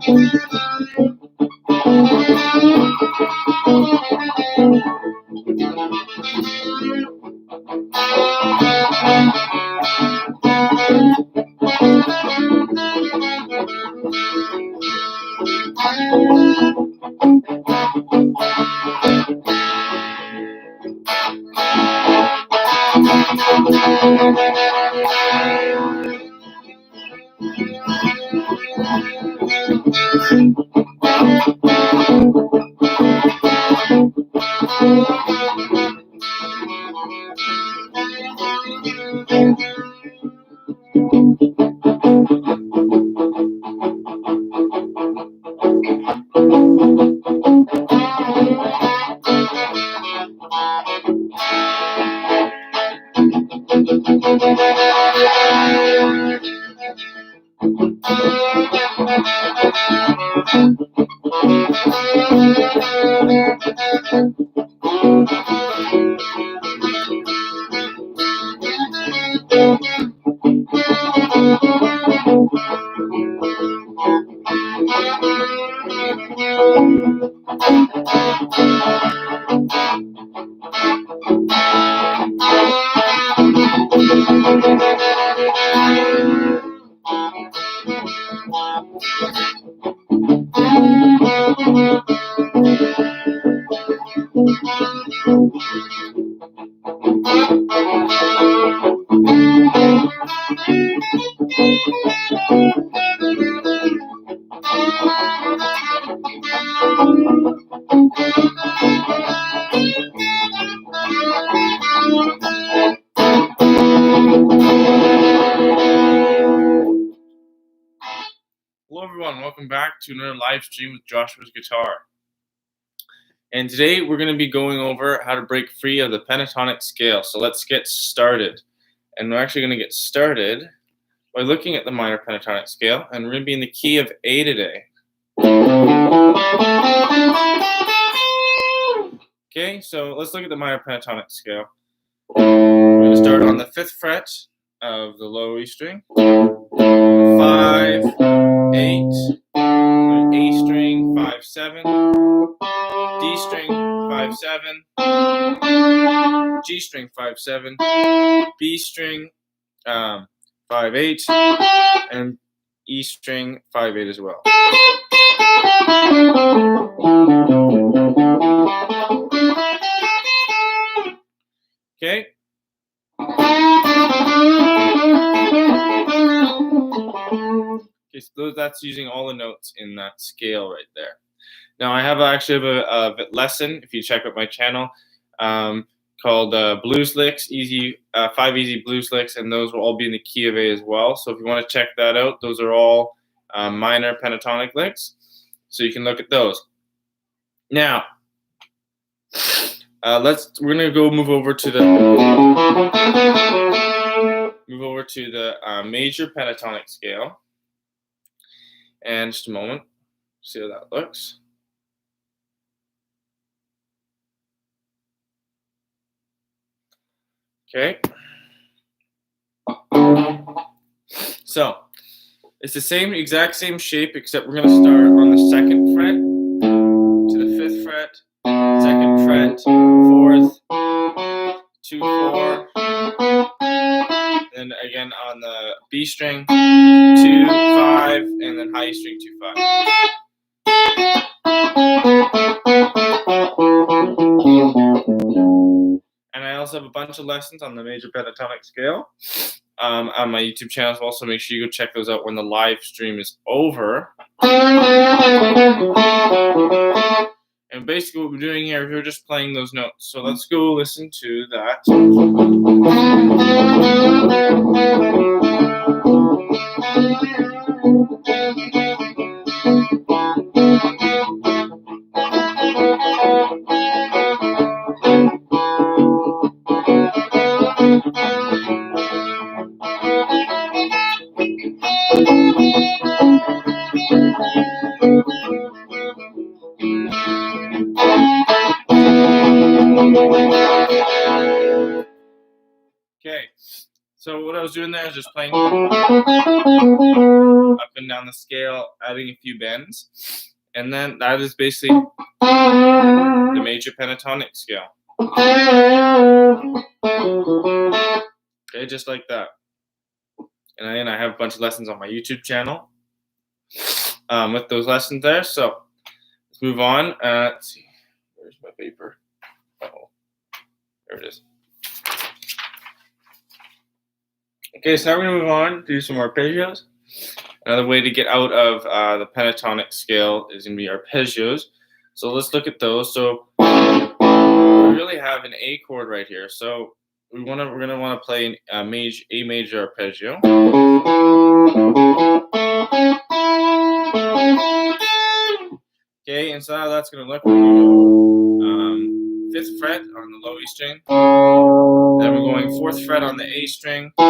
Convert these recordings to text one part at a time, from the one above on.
Hello everyone, welcome back to another live stream with Joshua's Guitar. And today we're going to be going over how to break free of the pentatonic scale. So let's get started. And we're actually going to get started by looking at the minor pentatonic scale, and we're going to be in the key of A today. Okay, so let's look at the minor pentatonic scale. We're going to start on the 5th fret of the low E string, 5, 8, A string, 5, 7, D string, 5, 7, G string, 5, 7, B string, 5, 8, and E string, 5, 8 as well. Okay. Okay, so that's using all the notes in that scale right there. Now I actually have a lesson, if you check out my channel, called Blues Licks, 5 easy blues licks, and those will all be in the key of A as well. So if you want to check that out, those are all minor pentatonic licks. So you can look at those. Now, we're gonna go move over to the major pentatonic scale. And just a moment, see how that looks. Okay. So it's the exact same shape, except we're going to start on the 2nd fret to the 5th fret, 2nd fret, 4th, 2, 4, then again on the B string, 2, 5, and then high E string, 2, 5. And I also have a bunch of lessons on the major pentatonic scale on my YouTube channel as well, so make sure you go check those out when the live stream is over. And basically what we're doing here, we're just playing those notes. So let's go listen to that. Okay, So what I was doing there is just playing up and down the scale, adding a few bends, and then that is basically the major pentatonic scale. Okay, just like that. And then I have a bunch of lessons on my YouTube channel with those lessons there. So let's move on. Let's see, where's my paper? Oh, there it is. Okay, so now we're gonna move on, do some arpeggios. Another way to get out of the pentatonic scale is gonna be arpeggios. So let's look at those. So we really have an A chord right here. So we're gonna want to play a major arpeggio. Okay, and so how that's gonna look. We're gonna go 5th fret on the low E string. Then we're going 4th fret on the A string. Then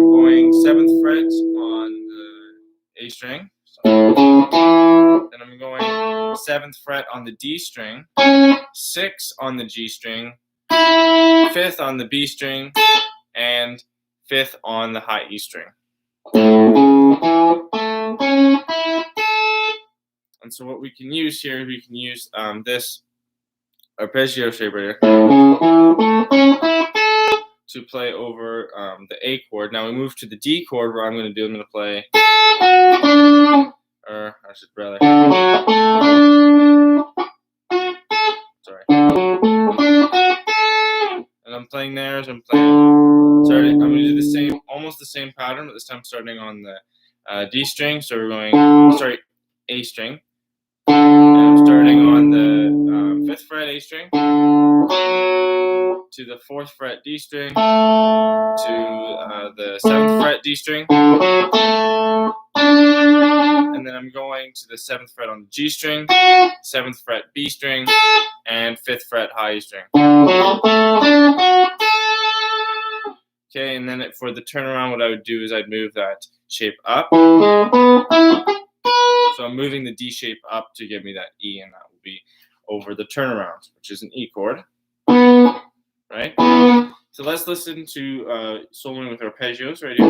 we're going 7th fret on the A string. Then I'm going 7th fret on the D string, 6th on the G string, 5th on the B string, and 5th on the high E string. And so what we can use here, we can use this arpeggio shape right here to play over the A chord. Now we move to the D chord, where I'm going to play, or I should rather, sorry. And I'm playing there, so I'm going to do the same, almost the same pattern, but this time starting on the D string. So we're going, A string. And I'm starting on the 5th fret A string, to the 4th fret D string, to the 7th fret D string, and then I'm going to the 7th fret on the G string, 7th fret B string, and 5th fret high E string. Okay, and then for the turnaround, what I would do is I'd move that shape up. So I'm moving the D shape up to give me that E, and that will be over the turnaround, which is an E chord. Right? So let's listen to soloing with arpeggios right here.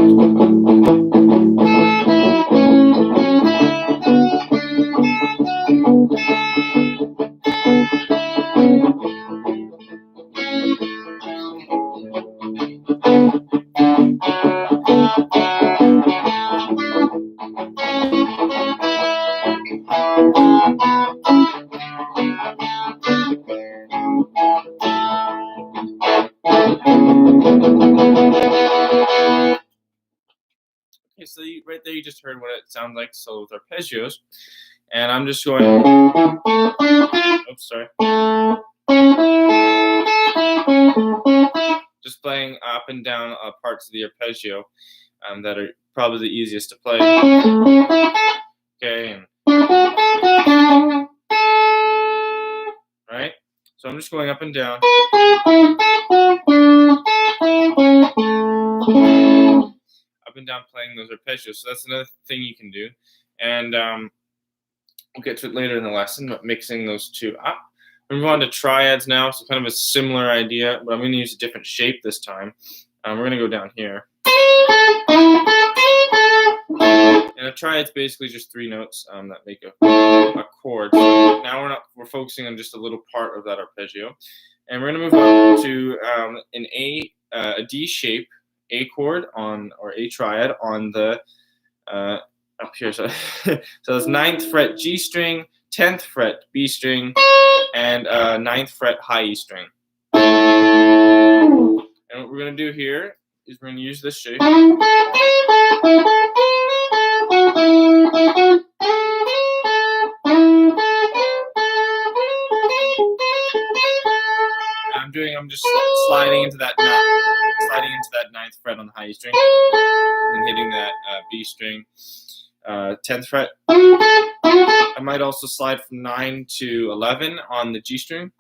Okay, so right there you just heard what it sounds like solo with arpeggios, and I'm just going. Oops, sorry. Just playing up and down parts of the arpeggio that are probably the easiest to play. Okay, right? So I'm just going up and down. Up and down playing those arpeggios. So that's another thing you can do. And we'll get to it later in the lesson, but mixing those two up. We move on to triads now. So kind of a similar idea, but I'm going to use a different shape this time. We're going to go down here. And a triad's basically just 3 notes that make a chord. So now we're focusing on just a little part of that arpeggio. And we're going to move on to a D shape A chord or A triad on the up here. So that's 9th fret G string, 10th fret B string, and 9th fret high E string. And what we're going to do here is we're going to use this shape. I'm just sliding into that 9th fret on the high E string, and hitting that B string, 10th fret. I might also slide from 9 to 11 on the G string.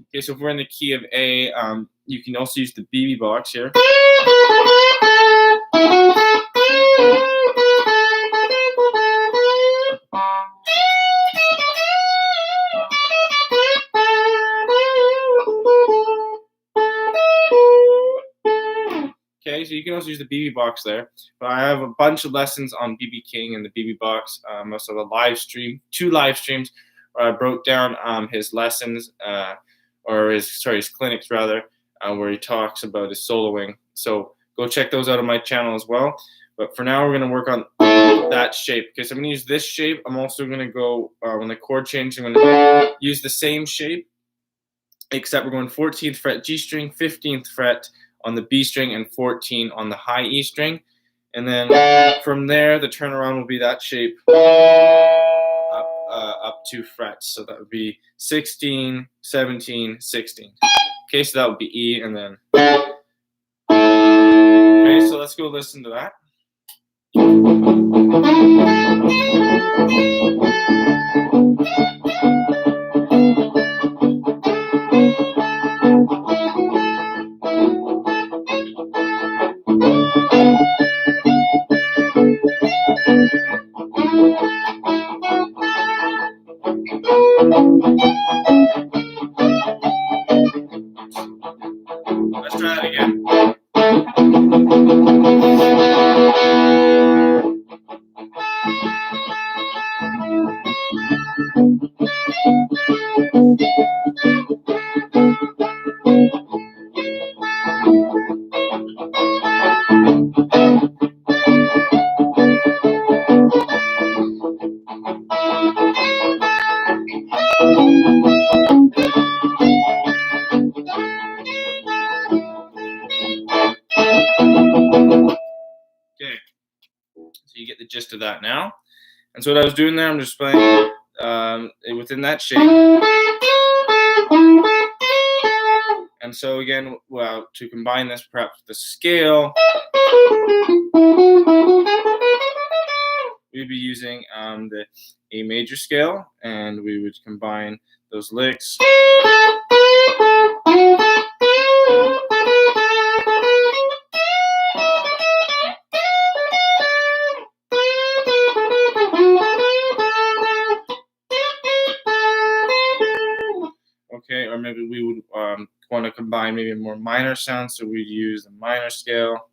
Okay, so if we're in the key of A, you can also use the BB box here. so you can also use the BB box there. But I have a bunch of lessons on BB King and the BB box. I also have a live stream, 2 live streams, where I broke down his lessons, or his clinics rather, where he talks about his soloing. So go check those out on my channel as well. But for now, we're going to work on that shape. Okay, so I'm going to use this shape. I'm also going to go, when the chord changes, I'm going to use the same shape, except we're going 14th fret G string, 15th fret on the B string, and 14 on the high E string. And then from there, the turnaround will be that shape up 2 frets. So that would be 16, 17, 16. Okay, so that would be E, and then... Okay, so let's go listen to that. Let's try that again. Okay, so you get the gist of that now. And so what I was doing there, I'm just playing within that shape. And so again, well, to combine this perhaps with the scale, we'd be using the A major scale, and we would combine those licks. Okay, or maybe we would want to combine maybe a more minor sound, so we'd use the minor scale.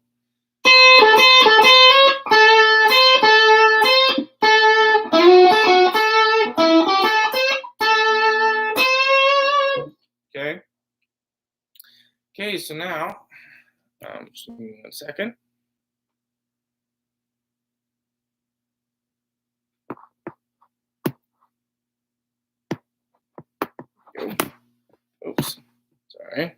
Okay. Okay, so now, just give me 1 second. Oops, sorry.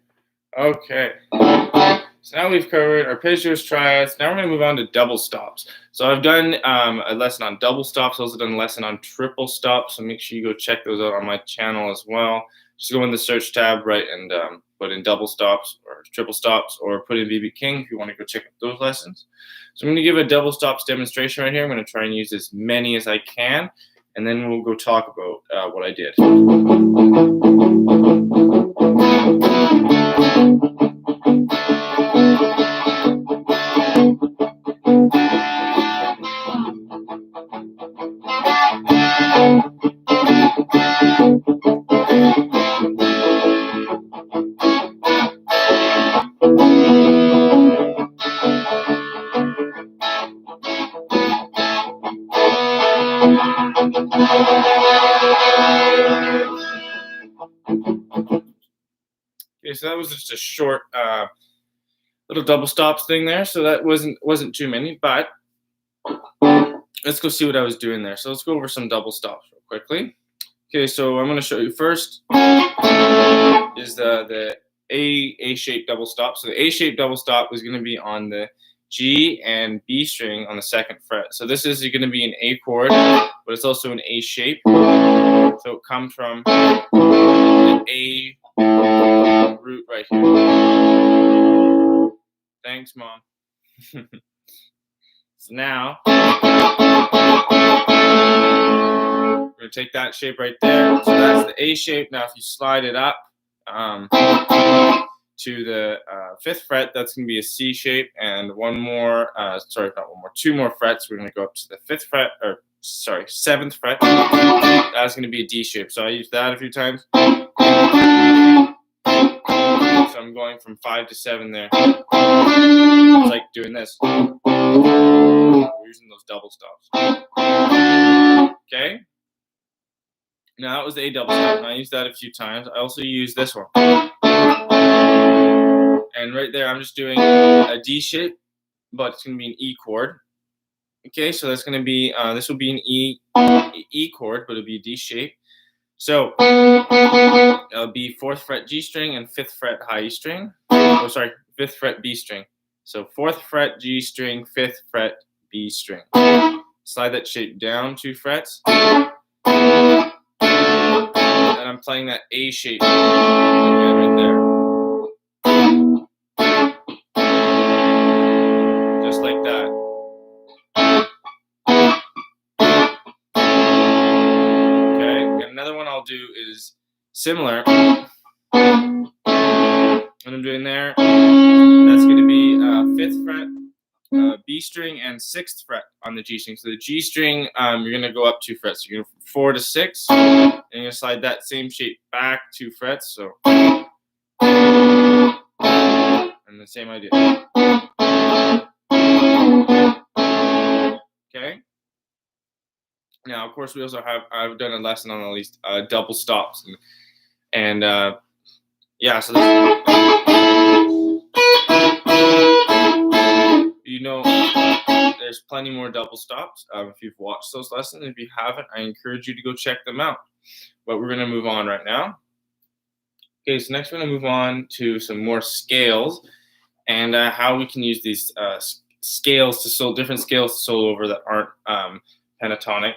Okay, so now we've covered arpeggios, triads. Now we're going to move on to double stops. So I've done a lesson on double stops. I've also done a lesson on triple stops. So make sure you go check those out on my channel as well. Just go in the search tab, right, and put in double stops or triple stops, or put in BB King if you want to go check out those lessons. So I'm going to give a double stops demonstration right here. I'm going to try and use as many as I can, and then we'll go talk about what I did. Okay, so that was just a short little double stops thing there. So that wasn't too many, but let's go see what I was doing there. So let's go over some double stops real quickly. Okay, so I'm going to show you first is the A-shaped double stop. So the A-shaped double stop is going to be on the G and B string on the 2nd fret. So this is going to be an A chord, but it's also an A shape. So it comes from the A root right here. Thanks, Mom. So now we're going to take that shape right there. So that's the A shape. Now if you slide it up to the 5th fret, that's going to be a C shape, and one more, sorry, not one more, 2 more frets. We're going to go up to the 5th fret, or sorry, 7th fret. That's going to be a D shape. So I used that a few times. So So I'm going from 5 to 7 there. It's like doing this. We're using those double stops. Okay. Now that was the A double stop. I used that a few times. I also use this one. And right there, I'm just doing a D shape, but it's going to be an E chord. Okay, so that's going to be, this will be an E chord, but it'll be a D shape. So it'll be 4th fret G string and 5th fret high E string. Oh, sorry, 5th fret B string. So 4th fret G string, 5th fret B string. Slide that shape down 2 frets. And I'm playing that A shape again right there. Just like that. Okay, and another one I'll do is similar. What I'm doing there, that's going to be 5th fret B string and 6th fret on the G string. So the G string, you're going to go up 2 frets. So you're going to 4 to 6, and you're going to slide that same shape back 2 frets. So, and the same idea. Okay. Now, of course, we also have, I've done a lesson on all these double stops, and yeah, so this, you know, there's plenty more double stops if you've watched those lessons. If you haven't, I encourage you to go check them out. But we're going to move on right now. Okay, so next we're going to move on to some more scales and how we can use these scales to solo, different scales to solo over that aren't pentatonic.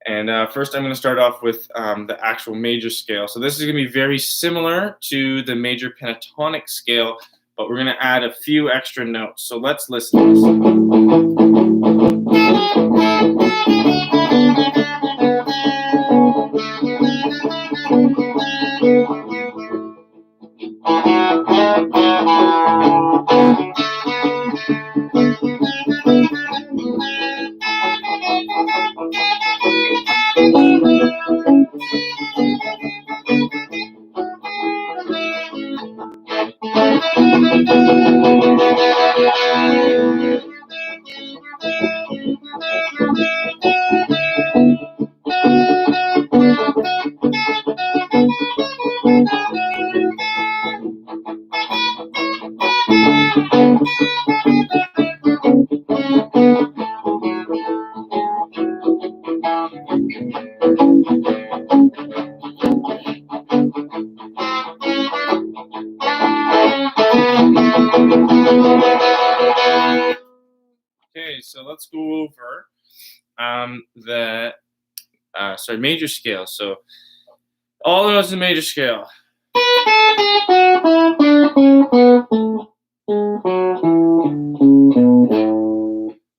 And first I'm going to start off with the actual major scale. So this is going to be very similar to the major pentatonic scale, but we're going to add a few extra notes. So let's listen to this. Okay, so let's go over the major scale. So all the notes in the major scale.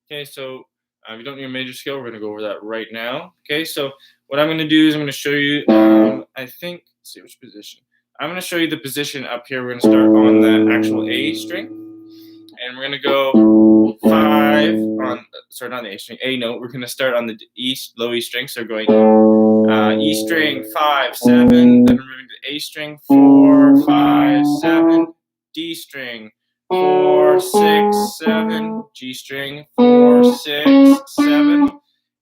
Okay, so if you don't need a major scale, we're going to go over that right now. Okay, so what I'm going to do is I'm going to show you, I think, let's see which position. I'm going to show you the position up here. We're going to start on the actual A string. And we're going to go 5 on, sorry, not the A string, A note. We're going to start on the low E string. So we're going E string, 5, 7. Then we're moving to A string, 4, 5, 7. D string, 4, 6, 7. G string, 4, 6, 7.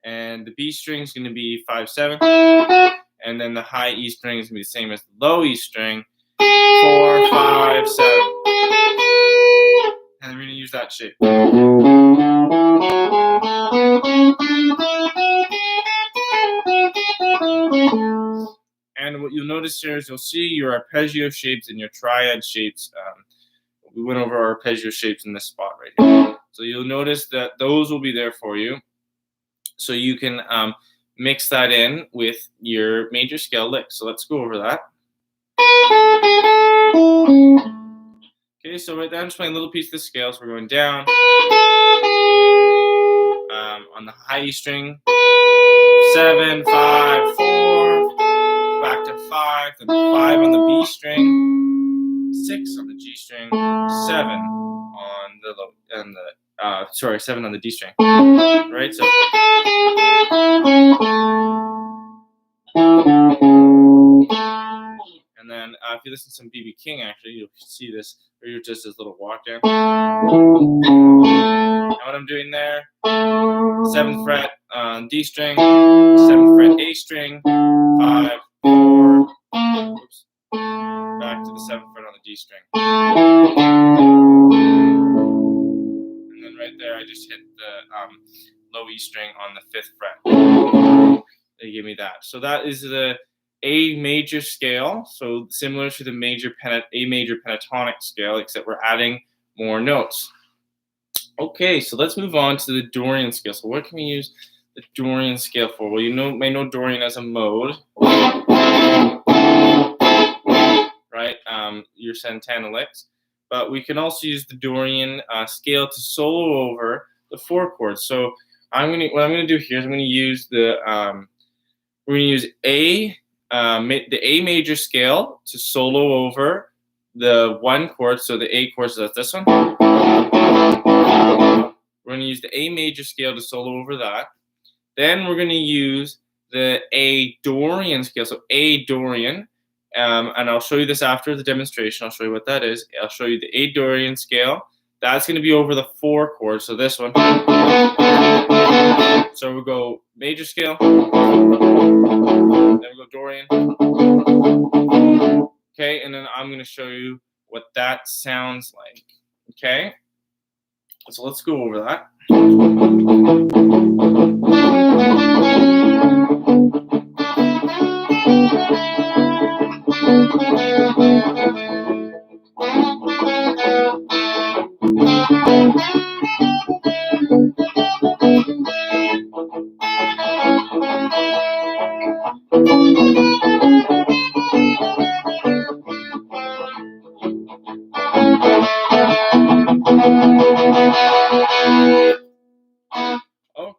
And the B string is going to be 5, 7. And then the high E string is going to be the same as the low E string, 4, 5, 7. And we're going to use that shape. And what you'll notice here is you'll see your arpeggio shapes and your triad shapes. We went over our arpeggio shapes in this spot right here. So you'll notice that those will be there for you. So you can mix that in with your major scale lick. So let's go over that. Okay, so right there I'm just playing a little piece of the scale. So we're going down on the high E string, 7, 5, 4, back to 5, then 5 on the B string, 6 on the G string, 7 on the low, and the 7 on the D string, right? So. And then if you listen to some B.B. King, actually, you'll see this, or you're just this little walk down. Now what I'm doing there, 7th fret on D string, 7th fret A string, 5, 4, oops, back to the 7th fret on the D string. And then right there, I just hit the low E string on the 5th fret. They give me that. So that is the A major scale. So similar to the A major pentatonic scale, except we're adding more notes. Okay, so let's move on to the Dorian scale. So what can we use the Dorian scale for? Well, you may know Dorian as a mode, right? Your Santana licks. But we can also use the Dorian scale to solo over the 4 chords. So what I'm gonna do here is I'm gonna use the we're gonna use the A major scale to solo over the 1 chord. So the A chord, so that's this one. We're going to use the A major scale to solo over that. Then we're going to use the A Dorian scale. So A Dorian. And I'll show you this after the demonstration. I'll show you what that is. I'll show you the A Dorian scale. That's going to be over the 4 chords. So this one. So we'll go major scale. Then we'll go Dorian. Okay, and then I'm going to show you what that sounds like. Okay? So let's go over that.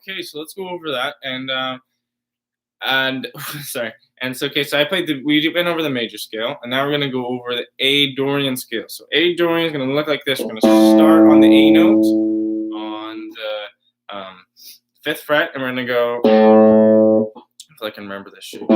Okay, so let's go over that, and sorry, and so okay, so we went over the major scale, and now we're gonna go over the A Dorian scale. So A Dorian is gonna look like this. We're gonna start on the A note on the 5th fret, and we're gonna go. If I can remember this shape.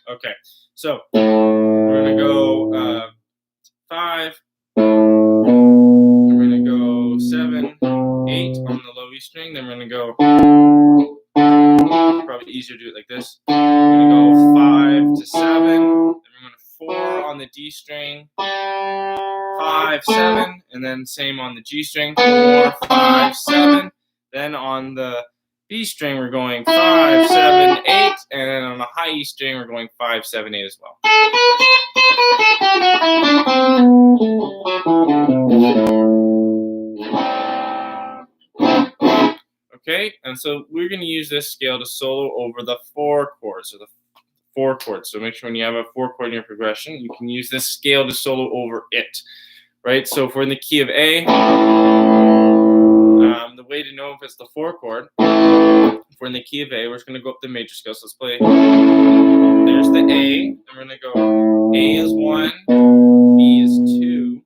Okay, so we're gonna go 5. We're gonna go 7, 8 on the low E string. Then we're gonna go. Probably easier to do it like this. We're gonna go 5 to 7. Then we're gonna 4 on the D string. 5, 7, and then same on the G string. 4, 5, 7. Then on the B string, we're going 5, 7, 8, and then on the high E string, we're going 5, 7, 8 as well. Okay, and so we're going to use this scale to solo over the 4 chords, or the 4 chords. So make sure when you have a 4 chord in your progression, you can use this scale to solo over it. Right, so if we're in the key of A, the way to know if it's the 4 chord, if we're in the key of A, we're just going to go up the major scale. So let's play. There's the A, and we're going to go A is 1, B is 2,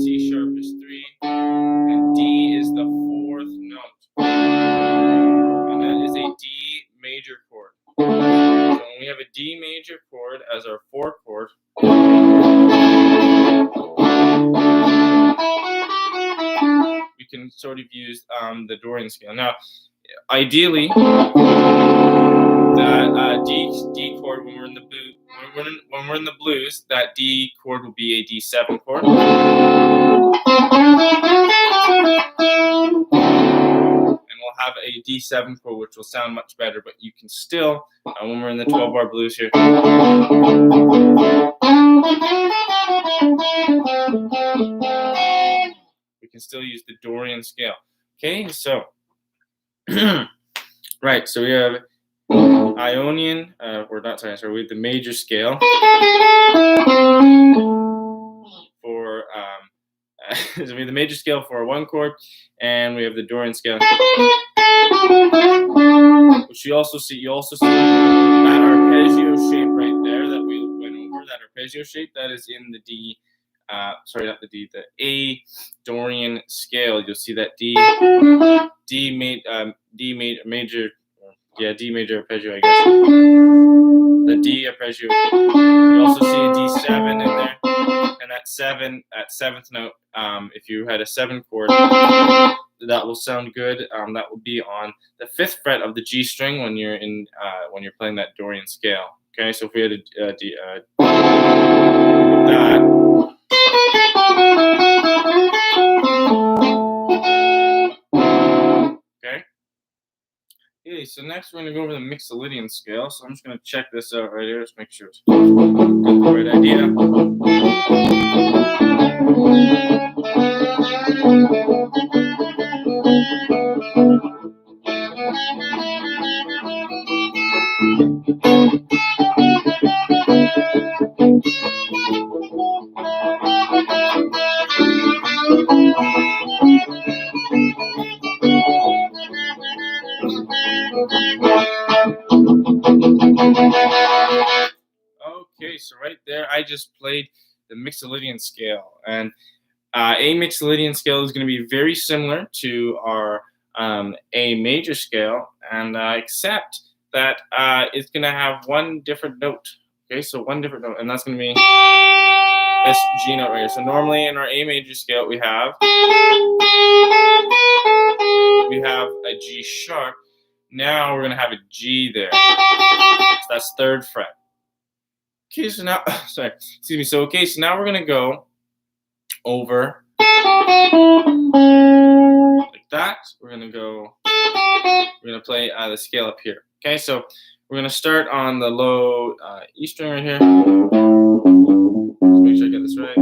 C sharp is 3, and D is the 4th note. And that is a D major chord. So when we have a D major chord as our 4 chord, we can sort of use the Dorian scale. Now, ideally, that D chord when we're in the blues, that D chord will be a D7 chord. And we'll have a D7 chord, which will sound much better, but you can still, when we're in the 12-bar blues here, we can still use the Dorian scale. Okay, so, right, so we have Ionian, we have the major scale for, so we have the major scale for 1 chord, and we have the Dorian scale, which you also see that arpeggio shape right there that we went over, that arpeggio shape, that is in the D sorry, not the D, the A Dorian scale. You'll see that D major, yeah, D major arpeggio, I guess. The D arpeggio. You also see a D7 in there, and that seventh note. If you had a 7 chord, that will sound good. That will be on the 5th fret of the G string when you're playing that Dorian scale. Okay, so if we had that. Okay, so next we're going to go over the Mixolydian scale. So I'm just going to check this out right here. Just make sure it's got the right idea. Okay, so right there, I just played the Mixolydian scale, and A Mixolydian scale is going to be very similar to our A major scale, and except that it's going to have one different note. Okay, so one different note, and that's going to be this G note right here. So normally in our A major scale, we have a G sharp. Now we're going to have a G there. So that's 3rd fret. Okay, so now, sorry, excuse me. So, okay, so now we're going to go over like that. We're going to play the scale up here. Okay, so we're going to start on the low E string right here. Let's make sure I get this right.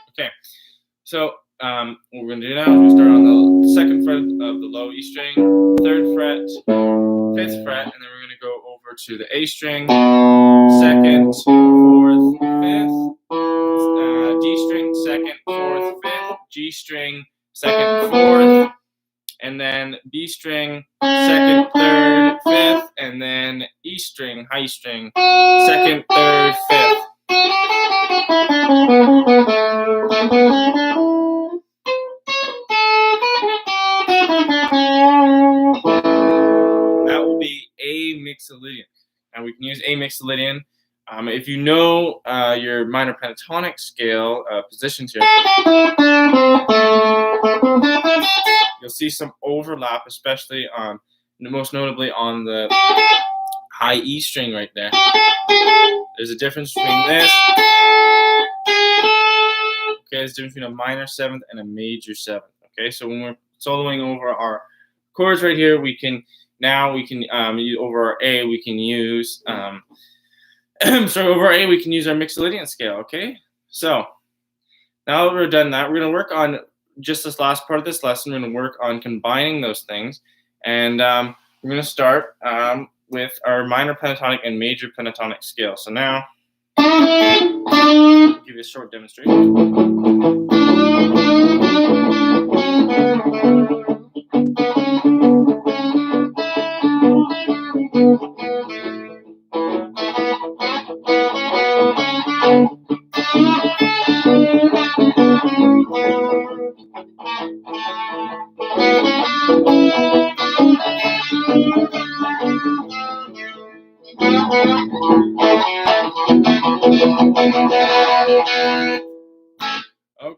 Okay, so what we're going to do now is we start on the 2nd fret of the low E string, 3rd fret, 5th fret, and then we're going to go over to the A string, 2nd, 4th, 5th, D string, 2nd, 4th, 5th, G string, 2nd, 4th, and then B string, 2nd, 3rd, 5th, and then E string, high string, 2nd, 3rd, 5th. That will be A Mixolydian. Now we can use A Mixolydian. If you know your minor pentatonic scale positions here, you'll see some overlap, especially most notably on the high E string right there. There's a difference between this. Okay, there's a difference between a minor 7th and a major 7th. Okay, so when we're soloing over our chords right here, we can over our A we can use over A we can use our Mixolydian scale. Okay, so now that we're done that, we're going to work on just this last part of this lesson. We're going to work on combining those things, and we're going to start with our minor pentatonic and major pentatonic scale. So now, I'll give you a short demonstration.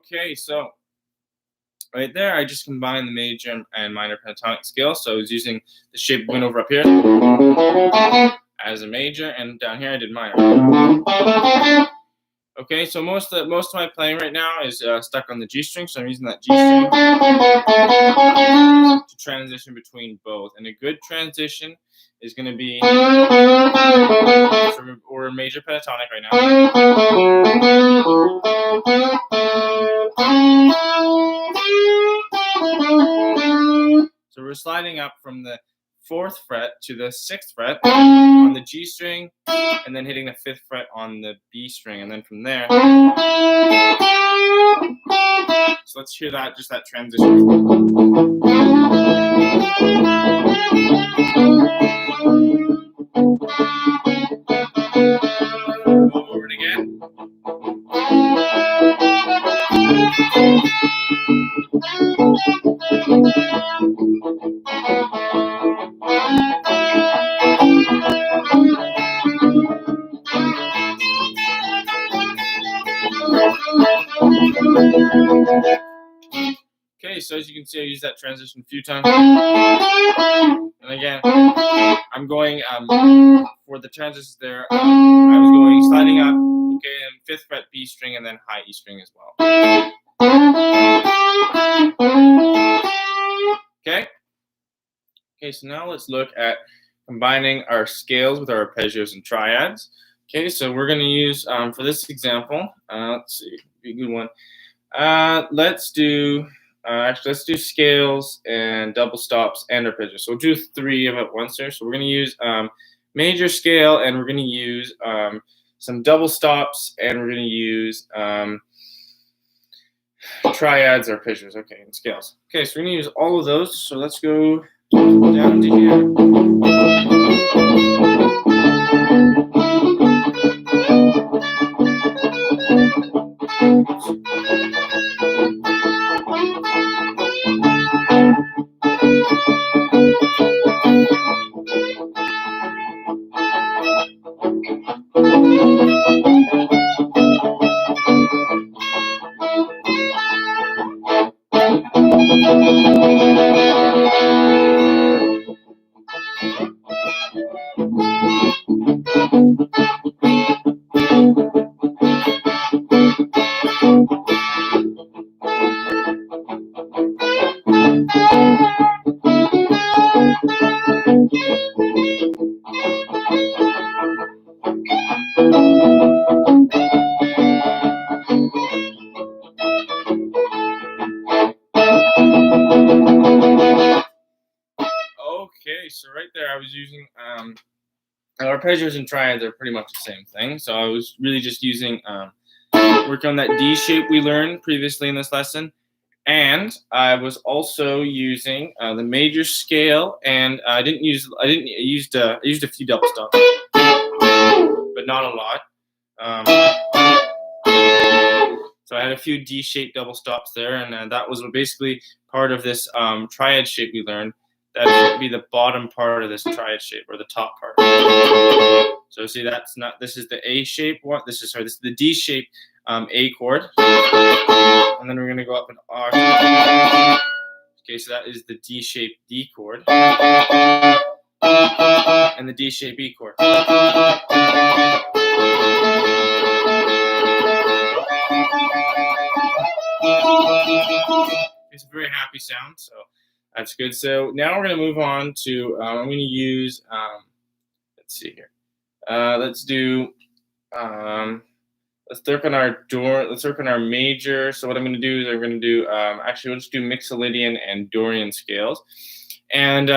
Okay, so right there, I just combined the major and minor pentatonic scale. So I was using the shape went over up here as a major, and down here I did minor. Okay, so most of my playing right now is stuck on the G string, so I'm using that G string to transition between both. And a good transition is going to be, so we're major pentatonic right now. So we're sliding up from the 4th fret to the 6th fret on the G string, and then hitting the 5th fret on the B string, and then from there. So let's hear that, just that transition. Over it again. Okay, so as you can see, I used that transition a few times. And again, I'm going for the transitions there. I was going sliding up, okay, and 5th fret B string, and then high E string as well. Okay. Okay, so now let's look at combining our scales with our arpeggios and triads. Okay, so we're going to use for this example. Let's see, be a good one. Let's do scales and double stops and arpeggios. So we'll do 3 of it at once there. So we're going to use major scale, and we're going to use some double stops, and we're going to use triads, arpeggios, okay, and scales. Okay, so we're going to use all of those. So let's go down to here. Okay, so right there I was using arpeggios and triads are pretty much the same thing. So I was really just using working on that D shape we learned previously in this lesson, and I was also using the major scale, and I used a few double stops, but not a lot. So I had a few D-shaped double stops there, and that was basically part of this triad shape we learned. That would be the bottom part of this triad shape, or the top part. So see, this is the A shape one. This is the D shape A chord, and then we're going to go up an octave. Okay, so that is the D shape D chord, and the D shape E chord. It's a very happy sound, so that's good. So now we're going to move on to I'm going to use let's see here. Let's work on our major. So what I'm going to do is we'll just do Mixolydian and Dorian scales. And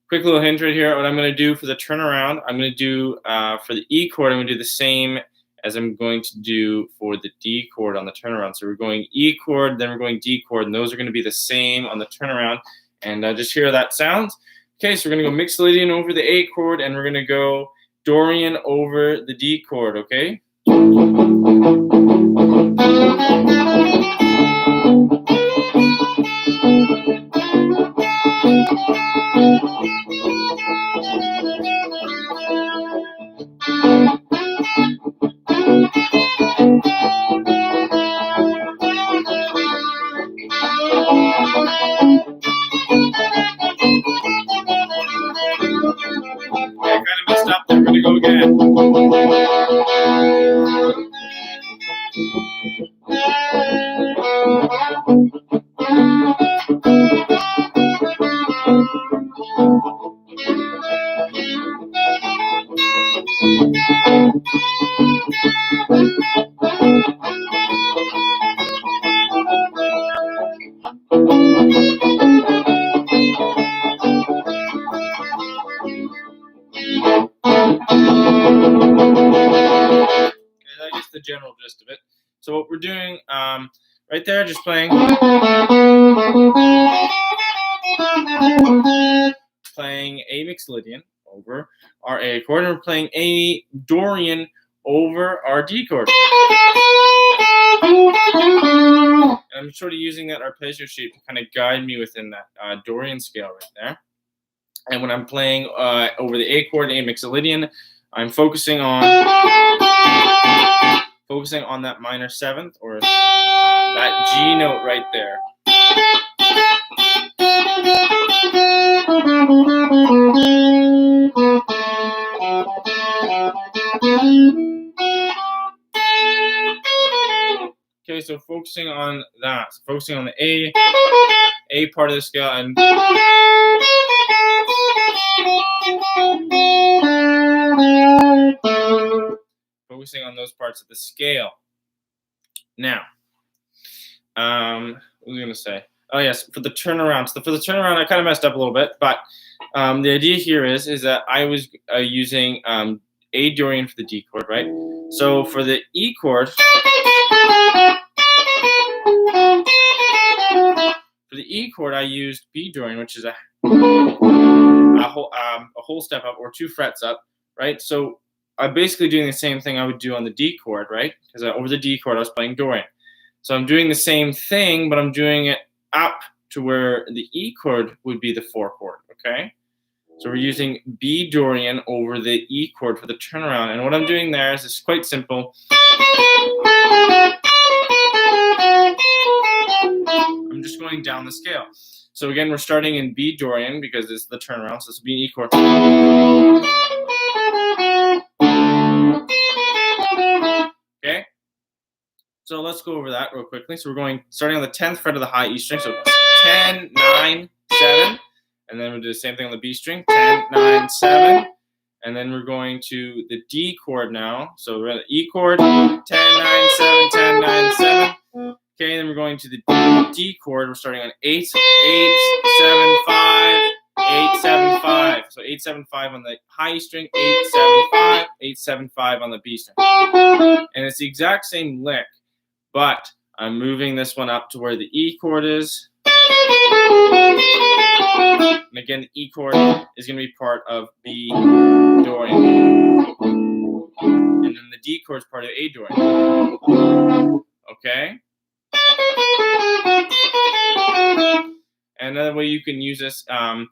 quick little hint right here. What I'm going to do for the turnaround, I'm going to do for the E chord, I'm going to do the same as I'm going to do for the D chord on the turnaround. So we're going E chord, then we're going D chord, and those are going to be the same on the turnaround. And just hear how that sounds. Okay, so we're going to go Mixolydian over the A chord, and we're going to go Dorian over the D chord, okay? I kind of messed up there. We're going to go again. general gist of it. So what we're doing right there, just playing a Mixolydian over our A chord, and we're playing a Dorian over our D chord. And I'm sort of using that arpeggio shape to kind of guide me within that Dorian scale right there. And when I'm playing over the A chord, A Mixolydian, I'm focusing on that minor seventh, or that G note right there. Okay, so focusing on that, so focusing on the A part of the scale, and focusing on those parts of the scale. Now, what was I going to say? Oh yes, for the turnaround. So for the turnaround, I kind of messed up a little bit, but the idea here is that I was using A Dorian for the D chord, right? So for the E chord, I used B Dorian, which is a whole step up, or 2 frets up, right? So I'm basically doing the same thing I would do on the D chord, right? Because over the D chord, I was playing Dorian. So I'm doing the same thing, but I'm doing it up to where the E chord would be the 4 chord, okay? So we're using B Dorian over the E chord for the turnaround. And what I'm doing there is it's quite simple. I'm just going down the scale. So again, we're starting in B Dorian because it's the turnaround, so this will be an E chord. Okay? So let's go over that real quickly. So we're starting on the 10th fret of the high E string, so 10, 9, 7. And then we'll do the same thing on the B string, 10, 9, 7. And then we're going to the D chord now. So we're at the E chord, 10, 9, 7, 10, 9, 7. Okay, then we're going to the D chord. We're starting on 8, 8, 7, 5, 8, 7, 5. So 8, 7, 5 on the high E string, 8, 7, 5, 8, 7, 5 on the B string. And it's the exact same lick, but I'm moving this one up to where the E chord is. And again, the E chord is going to be part of B Dorian. And then the D chord is part of A Dorian. Okay? And another way you can use this for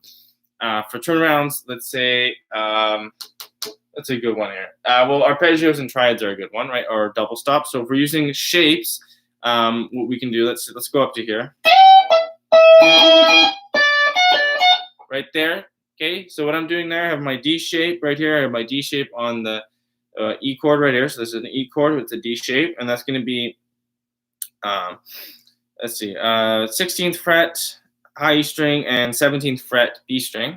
turnarounds, let's say, that's a good one here. Well, arpeggios and triads are a good one, right? Or double stop. So if we're using shapes, what we can do, let's go up to here. Right there. Okay, so what I'm doing there, I have my D shape right here. I have my D shape on the E chord right here. So this is an E chord with a D shape, and that's going to be, let's see, 16th fret high E string and 17th fret B string.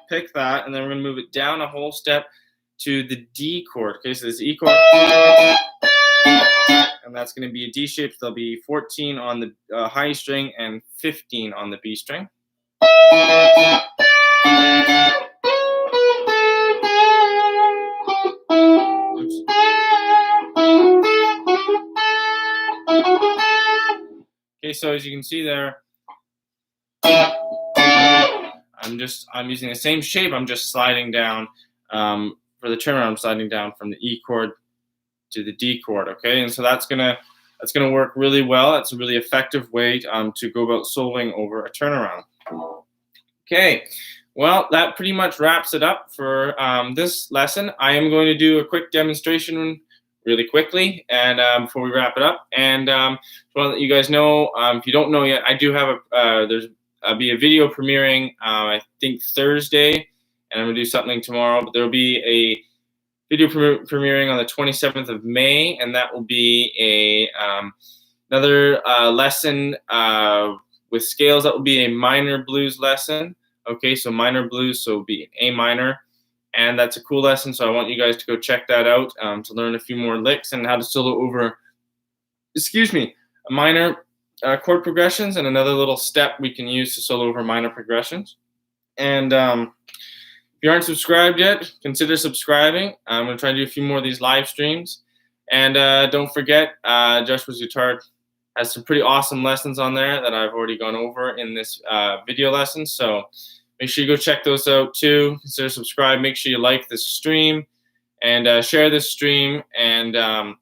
Pick that, and then we're going to move it down a whole step to the D chord. Okay, so this is E chord, and that's going to be a D shape. So there'll be 14 on the high E string and 15 on the B string. Oops. Okay, so as you can see there, I'm using the same shape. I'm just sliding down for the turnaround. I'm sliding down from the E chord to the D chord. Okay, and so that's gonna work really well. It's a really effective way to go about soloing over a turnaround. Okay, well, that pretty much wraps it up for this lesson. I am going to do a quick demonstration really quickly, and before we wrap it up. And just want to let you guys know, if you don't know yet, I do have there's be a video premiering, I think Thursday, and I'm going to do something tomorrow, but there will be a video premiering on the 27th of May, and that will be another lesson with scales. That will be a minor blues lesson. Okay, so minor blues, so it'll be A minor, and that's a cool lesson, so I want you guys to go check that out to learn a few more licks and how to solo over, minor chord progressions, and another little step we can use to solo over minor progressions. And if you aren't subscribed yet, consider subscribing. I'm going to try to do a few more of these live streams. And don't forget, Joshua's Guitar has some pretty awesome lessons on there that I've already gone over in this video lesson. So make sure you go check those out too. Consider subscribe. Make sure you like this stream and share this stream and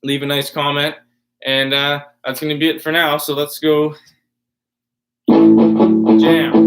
leave a nice comment. And that's going to be it for now. So let's go jam.